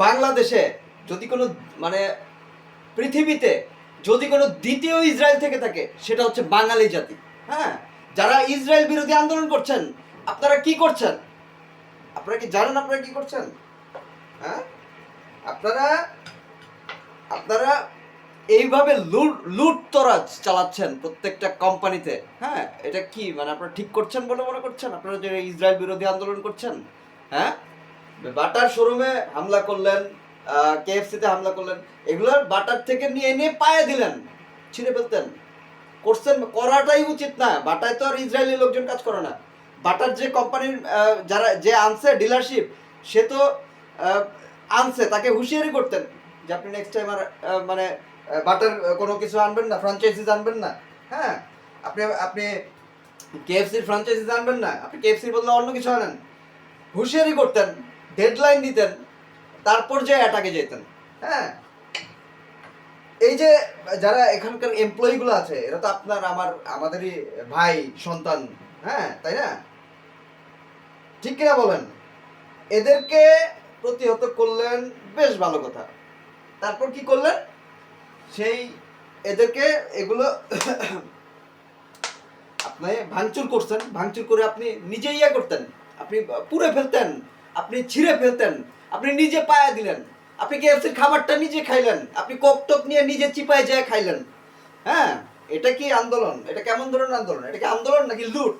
বাংলাদেশে যদি কোনো মানে পৃথিবীতে যদি কোনো দ্বিতীয় ইসরায়েল থেকে থাকে সেটা হচ্ছে বাঙালি জাতি। হ্যাঁ, যারা ইসরায়েল বিরোধী আন্দোলন করছেন, আপনারা কি করছেন? আপনারা কি জানেন আপনারা কি করছেন? হ্যাঁ, আপনারা আপনারা এইভাবে লুটতরাজ চালাচ্ছেন প্রত্যেকটা কোম্পানিতে। হ্যাঁ, এটা কি মানে আপনারা ঠিক করছেন বলে মনে করছেন? আপনারা যে ইসরায়েল বিরোধী আন্দোলন করছেন, হ্যাঁ, বাটার শোরুমে হামলা করলেন, কেএফসিতে হামলা করলেন, এগুলো বাটার থেকে নিয়ে এনে পায়ে দিলেন, ছিঁড়ে ফেলতেন, করছেন, করাটাই উচিত না। বাটায় তো আর ইসরায়েলি লোকজন কাজ করে না। বাটার যে কোম্পানির যারা যে আনছে ডিলারশিপ, সে তো আনছে, তাকে হুঁশিয়ারি করতেন যে আপনি নেক্সট টাইম আর মানে বাটার কোনো কিছু আনবেন না, ফ্র্যাঞ্চাইজিস আনবেন না। হ্যাঁ, আপনি আপনি কেএফসির ফ্র্যাঞ্চাইজিস আনবেন না, আপনি কেএফসির বদলে অন্য কিছু আনেন, হুঁশিয়ারি করতেন, ডেডলাইন দিতেন, তারপর যে অ্যাটাকে যেতেন। হ্যাঁ, এই যে যারা এখানকার এমপ্লয়িগুলো আছে, এরা তো আপনার আমাদেরই ভাই সন্তান। হ্যাঁ, তাই না? ঠিক কিনা বলেন? এদেরকে প্রতিহত করলেন, বেশ ভালো কথা। তারপর কি করলেন? সেই এদেরকে এগুলো আপনি ভাঙচুর করছেন, ভাঙচুর করে আপনি নিজে ইয়ে করতেন, আপনি পুড়ে ফেলতেন, আপনি ছিঁড়ে ফেলতেন, আপনি নিজে পায়া দিলেন, আপনি কেএফসির খাবারটা নিজে খাইলেন, আপনি কোক টোক নিয়ে নিজে চিপায় যেয়ে খাইলেন। হ্যাঁ, এটা কি আন্দোলন? এটা কেমন ধরনের আন্দোলন? এটা কি আন্দোলন নাকি লুট?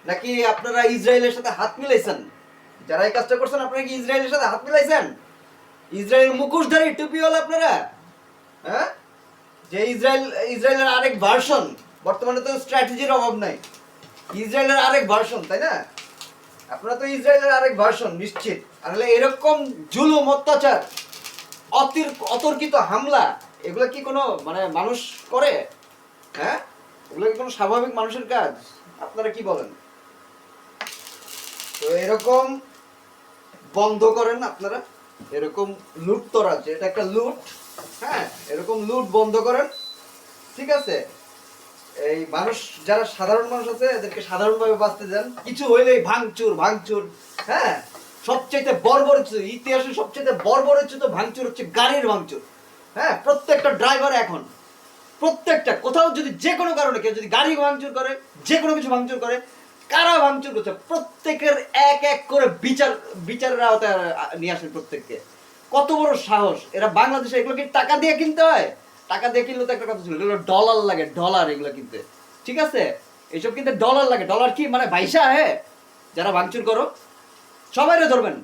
নাকি আপনারা ইসরায়েলের সাথে হাত মিলাইছেন? যারা এই কাজটা করছেন, আপনারা কি ইসরায়েলের সাথে হাত মিলাইছেন? ইসরায়েল মুখোশধারী টুপিওয়ালা আপনারা? হ্যাঁ, যে ইসরায়েলের আরেক ভার্সন। বর্তমানে তো স্ট্র্যাটেজির অভাব নাই, ইসরায়েলের আরেক ভার্সন, তাই না? আপনারা তো ইসরায়েলের আরেক ভার্সন নিশ্চিত। আসলে এরকম জুলুম, অত্যাচার, অতর্কিত হামলা, এগুলো কি কোনো মানে মানুষ করে? হ্যাঁ, এগুলো কি কোনো স্বাভাবিক মানুষের কাজ? আপনারা কি বলেন? তো এরকম বন্ধ করেন আপনারা, এরকম লুটতরাজ, এটা একটা লুট। হ্যাঁ, এরকম লুট বন্ধ করেন, ঠিক আছে? এই মানুষ, যারা সাধারণ মানুষ আছে, এদেরকে সাধারণভাবে বাঁচতে দেন। কিছু হইলেই ভাঙচুর ভাঙচুর। হ্যাঁ, সবচেয়ে বর্বরোচিত, ইতিহাসে সবচেয়ে বর্বরোচিত ভাঙচুর হচ্ছে গাড়ির ভাঙচুর। হ্যাঁ, প্রত্যেকটা ড্রাইভার এখন, প্রত্যেকটা কোথাও যদি যে কোনো কারণে কেউ যদি গাড়ি ভাঙচুর করে, যে কোনো কিছু ভাঙচুর করে, কারা ভাঙচুর করছে, প্রত্যেকের এক এক করে বিচারের আওতায় নিয়ে আসেন প্রত্যেককে। কত বড় সাহস! এরা বাংলাদেশে এগুলো কি টাকা দিয়ে কিনতে হয়? টাকা দিয়ে কিনলে তো একটা কথা ছিল, এগুলো ডলার লাগে, ডলার এগুলো কিনতে। ঠিক আছে, এইসব কিনতে ডলার লাগে। ডলার কি মানে ভাইসা? হ্যাঁ, যারা ভাঙচুর করো সবাইরে ধরবেন।